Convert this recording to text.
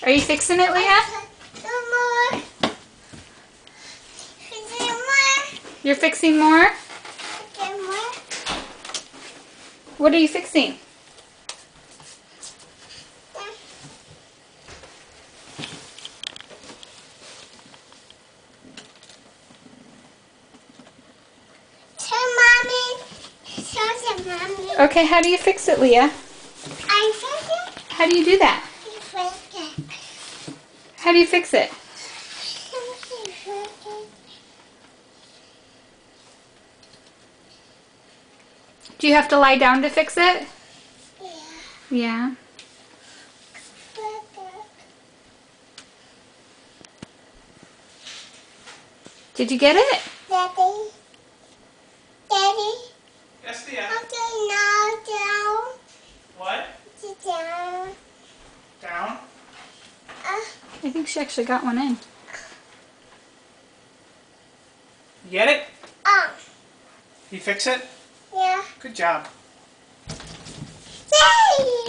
Are you fixing it, Leah? You're fixing more? What are you fixing? Okay, how do you fix it, Leah? How do you do that? How do you fix it? Do you have to lie down to fix it? Yeah. Did you get it? Daddy? Yes, dear. Okay, now down. What? Down. Down? I think she actually got one in. You get it? Up. You fix it? Yeah. Good job. Yay!